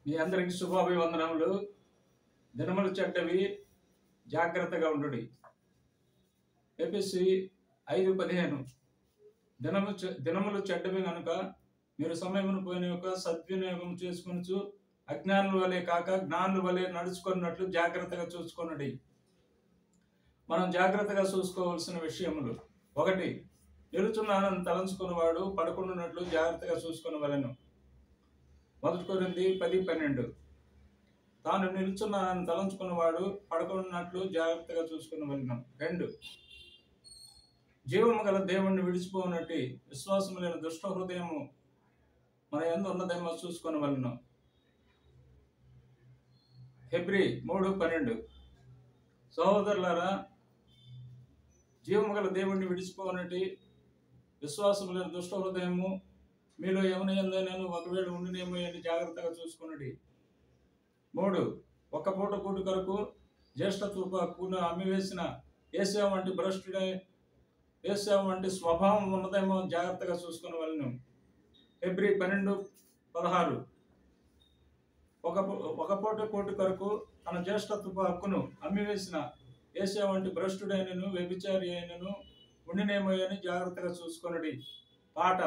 మీ అందరికి శుభాభివందనములు. దినములు చెడ్డవి, జాగ్రత్తగా ఉండుడి. ఎఫెసీ 5:15 దినములు చెడ్డవి గనుక మీరు సమయమును పోయిన యొక్క సద్వినియోగం చేసుకొనుచు అజ్ఞానుల వలె కాక జ్ఞానుల వలె నడుచుకున్నట్లు జాగ్రత్తగా చూసుకొనుడి. మనం జాగ్రత్తగా చూసుకోవాల్సిన విషయములు: 1, నిలుచున్నానని తలంచుకున్నవాడు పడుకున్నట్లు జాగ్రత్తగా చూసుకొనవలెను. 1 కొరింథీ 10:12 తాను నిలుచున్నానని తలంచుకున్నవాడు పడుకున్నట్లు జాగ్రత్తగా చూసుకొనవలెను. 2, జీవము గల దేవుణ్ణి విడిచిపోనట్టి విశ్వాసము లేని దుష్ట హృదయము మన యందు ఉన్నదేమో చూసుకొనవలెను. హెబ్రీ 3:12 సహోదరులారా, జీవము గల దేవుణ్ణి విడిచిపోనట్టి విశ్వాసము లేని దుష్ట హృదయము మీలో ఏమని ఎందైనాను ఒకవేళ ఉండినేమో అని జాగ్రత్తగా చూసుకున్నది. 3, ఒక్క పూట కూటి కొరకు జ్యేష్ఠత్వపు హక్కును అమ్మివేసిన ఏసేవ వంటి భ్రష్టుడై ఏసేవ వంటి స్వభావం ఉన్నదేమో జాగ్రత్తగా చూసుకునే వాళ్ళను. హెబ్రీ 12:16 ఒక పూట కూటి కొరకు తన జ్యేష్ఠత్వపు హక్కును అమ్మివేసిన ఏసేవ వంటి భ్రష్టుడైనను వ్యభిచారి అయినను ఉండినేమో అని జాగ్రత్తగా చూసుకొనుడి. పాట: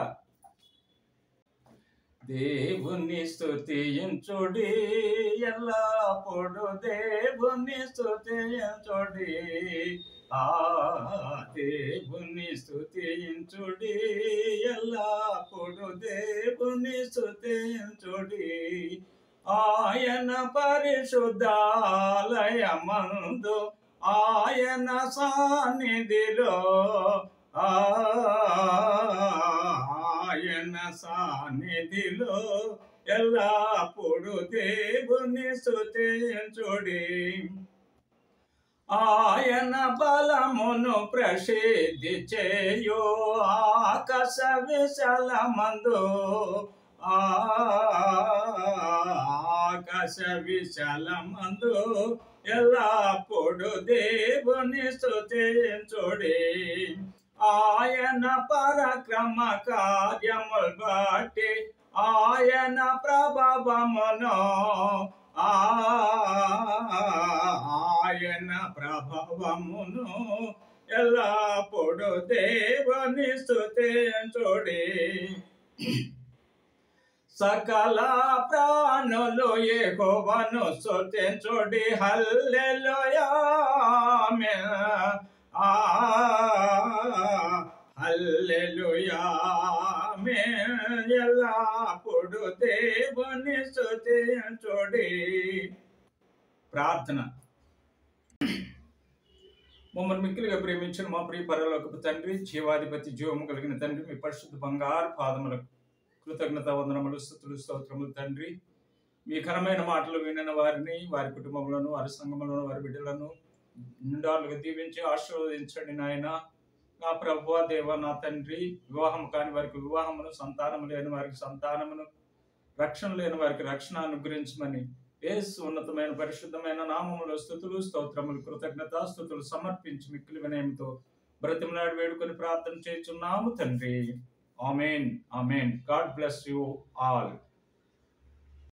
దేవుని స్తుతించుడి, ఎల్లప్పుడు దేవుని స్తుతించుడి. దేవుని స్తుతించుడి, ఎల్లప్పుడు దేవుని స్తుతించుడి. ఆయన పరిశుద్ధాలయమందు ఆయన సన్నిధిలో ఆయన సన్నిధిలో ఎల్లప్పుడు దేవుని స్తుతించుడి. ఆయన బలమును ప్రసిద్ధి చేయు ఆకాశ విశాలమందు ఆకాశ విశాలమందు ఎల్లప్పుడు దేవుని స్తుతించుడి. ఆయన పరాక్రమ కార్యములు బట్టి ఆయన ప్రభావమును ఆయన ప్రభావమును ఎల్లప్పుడు దేవుని స్తుతించుడి. సకల ప్రాణులు యెహోవాను స్తుతించుడి. హల్లెలూయా ఆమేన్. హల్లెలూయా ఆమేన్. ఎల్లప్పుడు దేవుని స్తుతించుడి. ప్రార్థన: మమ్మల్ని మిక్కిలిగా ప్రేమించిన మా ప్రియ పరలోకపు తండ్రి, జీవాధిపతి, జీవము కలిగిన తండ్రి, మీ పరిశుద్ధ బంగారు పాదములకు కృతజ్ఞత వందనములు, స్తుతులు, స్తోత్రములు తండ్రి. మీ ఘనమైన మాటలు వినిన వారిని, వారి కుటుంబములను, వారి సంఘములను, వారి బిడ్డలను నిండాలుగా దీవించి ఆశీర్వదించండి నాయన. నా ప్రభువా, దేవ, నా తండ్రి, వివాహం కాని వారికి వివాహమును, సంతానము లేని వారికి సంతానమును, రక్షణ లేని వారికి రక్షణ అనుగ్రహించమని యేసు ఉన్నతమైన పరిశుద్ధమైన నామములో స్తుతులు, స్తోత్రములు, కృతజ్ఞత స్తుతులు సమర్పించి మిక్కిలి వినయంతో బ్రతిమలాడి వేడుకొని ప్రార్థన చేయుచున్నాము తండ్రి. ఆమేన్. ఆమేన్. God bless you all.